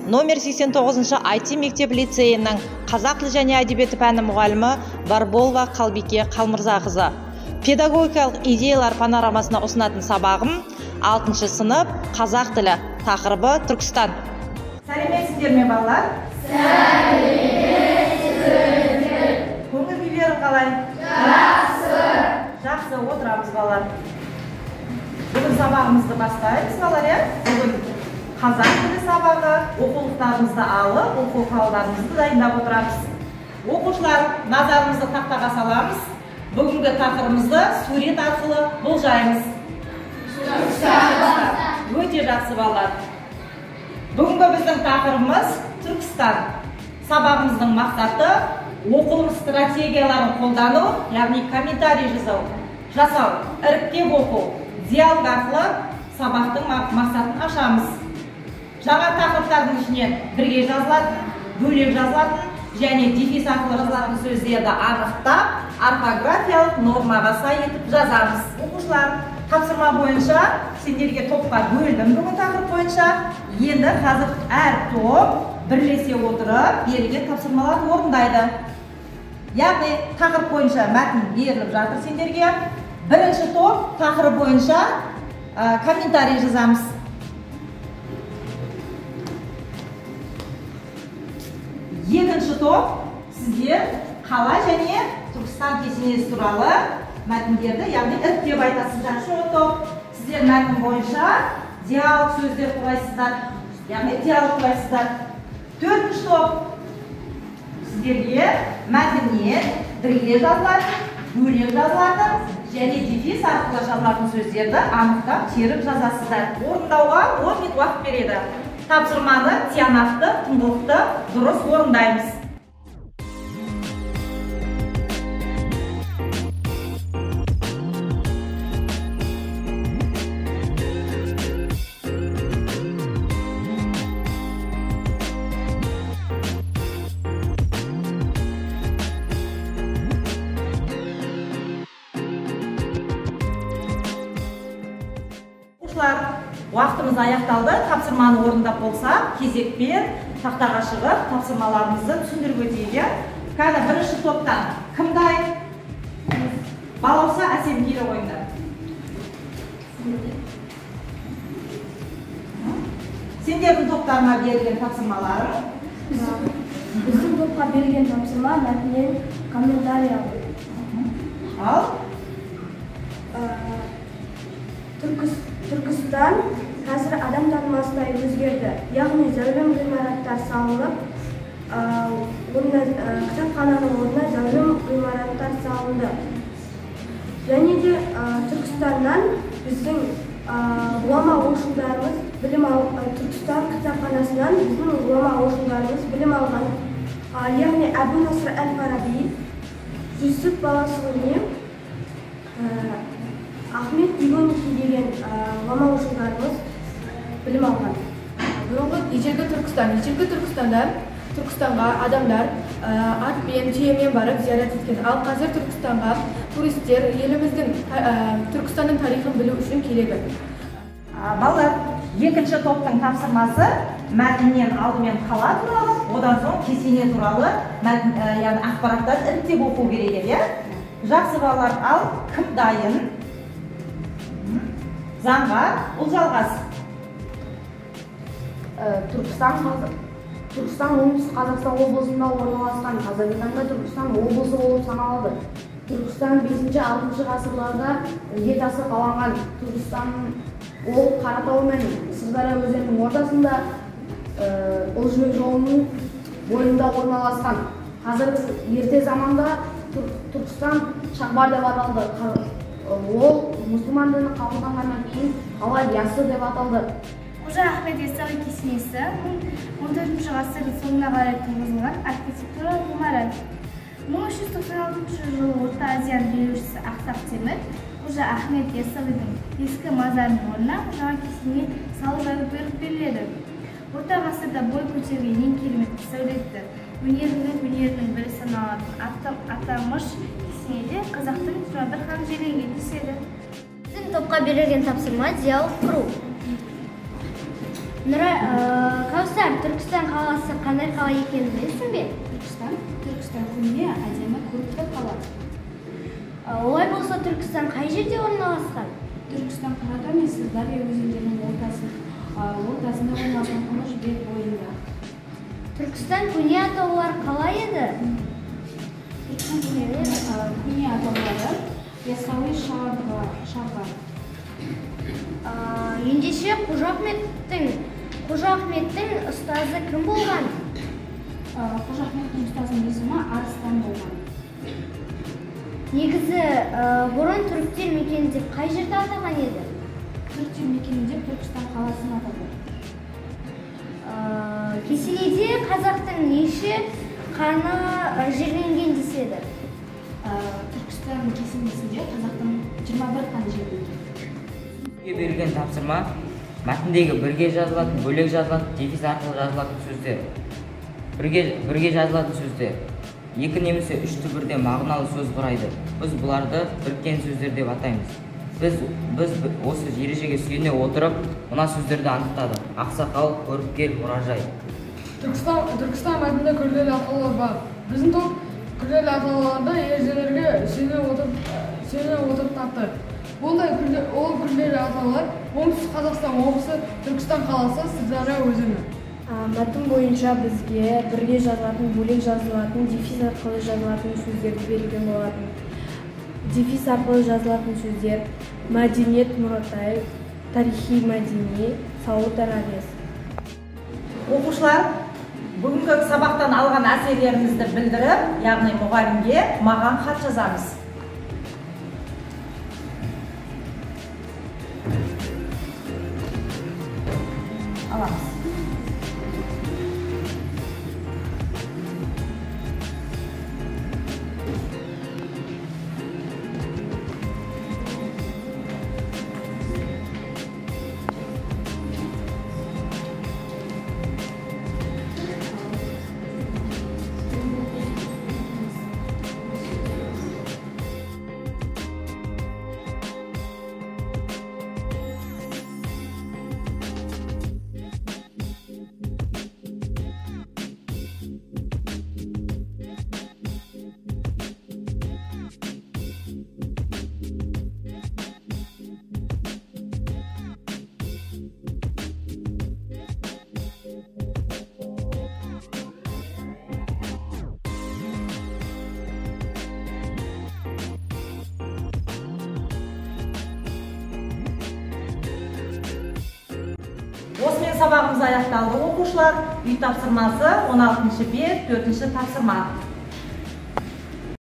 номер 89 IT мектеп лицейінің қазақ тілі және әдебиеті пәні мұғалімі Барболова Қалбике Қалмырзақызы. Педагогикалық идеялар панорамасына ұсынатын сабағым 6 сынып қазақ тілі, тақырыбы Түркістан. Сәлеметсіздер ме балалар? Сәлеметсіздер. Көңіл күйлерің қалай? Жақсы, отырамыз балалар. Бүгін сабағымызды бастаймыз балалар, бүгін қазақ тілі сабағы, оқулықтарымызды алып, оқу құралдарымызды дайындап отырамыз. Оқушылар, назарымызды тақтаға саламыз. Бүгінгі тақырыбымызды сурет арқылы болжаймыз. Өте жақсы балалар. Бүгінгі біздің тақырыбымыз Түркістан. Сабағымыздың мақсаты оқылым стратегияларын қолдану, яғни комментарий жасау, іріктеп оқу, диалог арқылы сабақтың мақсатын ашамыз. Жаңа тақырыптардың ішінен бірге жазылатын, бөлек жазылатын және дефис арқылы жазылатын сөздерді анықтап, орфографиялық нормаға сай етіп жазамыз. Оқушылар, тапсырма бойынша сендерге топқа бөлдім бүгін тақырып бойынша. Енді қазір әр топ бірлесе отырып берілген тапсырмаларды орындайды. Яғни тақырып бойынша мәтін беріліп жатыр сендерге. Бірінші топ тақырып бойынша комментарий жазамыз. Екінші топ сіздер қала және Түркістан кесенесі туралы мәтіндерді, яғни іріктеп айтасыздар. Үшінші топ сіздер мәтін бойынша диалог сөздер құрайсыздар, яғни диалог құрайсыздар. Төртінші топ сіздерге мәтіннен бірге жазылатын, бөлек жазылатын және дефис арқылы жазылатын сөздерді анықтап теріп жазасыздар. Орындауға 10 минут уақыт береді. Тапсырманы тиянақты, тыңғылықты, дұрыс орындаймыз. Уақытымыз аяқталды. Тапсырманы орындап болса, кезекпен тақтаға шығып, тапсырмаларымызды түсіндіріп өтейік. Қазір бірінші топтан кім дайын? Балауса Әсем келе ойындар. Сендердің топтарына берілген тапсырмалары? Біздің топқа берілген тапсырма мәтіннен комментарий алу. Ал? Түркістан қазір адам танымастай өзгерді. Яғни зәулім ғимараттар салынып, кітапхананың орнына зәулім ғимараттар салынды. Және де Түркістаннан біздің ғұлама оқушыларымыз білім алған, Түркістан кітапханасынан біздің ғұлама оқушыларымыз білім алған. Яғни Әбу Насыр әл-Фараби, Жүсіп Баласағұни, Ахмет Игоники деген ғұлама оқушыларымыз білім алған. Бұрынғы ежелгі Түркістанда Түркістанға адамдар атпен, түйемен барып зиярат еткен. Ал қазір Түркістанға туристер еліміздің Түркістанның тарихын білу үшін келеді. Балалар, екінші топтың тапсырмасы мәтіннен алдымен қала туралы, одан соң кесене туралы ақпараттарды іріктеп оқу керек. Жақсы балалар, ал кім дайын? Заңға ұлжалғас. Түркістан оңтүстік Қазақстан облысында орналасқан. Қазіргі таңда Түркістан облысы болып саналады. Түркістан 5-6 ғасырларда іргетасы қаланған. Түркістан ол Қаратау мен Сырдария өзенінің ортасында Ұлы Жібек жолының бойында орналасқан. Қазіргі ерте заманда Түркістан Шахбар деп аталды. Ол мұсылман діні қабылданғаннан кейін қала Яссы деп аталды. Қожа Ахмет Яссауи кесенесі 14 ғасырдың соңына қарай тұрғызылған архитектуралық ғимарат. 1396 жылы Орта Азияның билеушісі Ақсақ Темір Қожа Ахмет Яссауидің ескі мазарының орнына жаңа кесене салу жайлы бұйрық беріледі. Орта ғасырда бой көтерген ең керемет сәулетті өнерінің бірі саналатын аталмыш кесенеде қазақтың 21 хан жерленген деседі. Біздің топқа берілген тапсырма диалог құру. Каусар, Түркістан қаласы қандай қала екенін білесің бе? Түркістан күніне әдемі көрікті қала. Олай болса, Түркістан қай жерде орналасқан? Түркістан Қаратау мен Сырдария өзендерінің ортасында орналасқан тұңғыш бет бойында. Түркістан көне атаулар қалай еді? Түркістан көне атаулары Яссауи шаһар. Ендеше Қожа Ахметтің ұстазы кім болған? Қожа Ахметтің ұстазының есімі Арыстан болған. Негізі бұрын түріктер мекені деп қай жерді атаған еді? Түріктер мекені деп Түркістан қаласын атады. Кесенеде қазақтың неше қаны жерленген деседі? Түркістан кесенесінде қазақтың 21 қаны жерленген. Берілген тапсырма мәтіндегі бірге жазылатын, бөлек жазылатын, дефис арқылы жазылатын сөздер. Бірге жазылатын сөздер. Екі немесе үш түбірде мағыналы сөз құрайды. Біз бұларды біріккен сөздер деп атаймыз. Біз осы ережеге сүйене отырып, мына сөздерді анықтадық. Ақсақал, көріпкел, мұражай. Түркістан мәтінінде күрделі атаулар бар. Біздің топ күрделі атауларды ережелерге сүйене отырып тапты. Бұндай күрделі атаулар оңтүстік Қазақстан облысы, Түркістан қаласы, Сырдария өзені. Мәтін бойынша бізге бірге жазылатын, бөлек жазылатын, дефис арқылы жазылатын сөздерді берілген болатын. Дефис арқылы жазылатын сөздер мәдениет мұратай, тарихи мәдени, Сауд Арабиясы. Оқушылар, бүгінгі сабақтан алған әсерлерімізді білдіріп, яғни мұғалімге маған хат жазамыз. Аламыз. Осымен сабағымыз аяқталды оқушылар. Үй тапсырмасы 16-ші бет 4-ші тапсырма.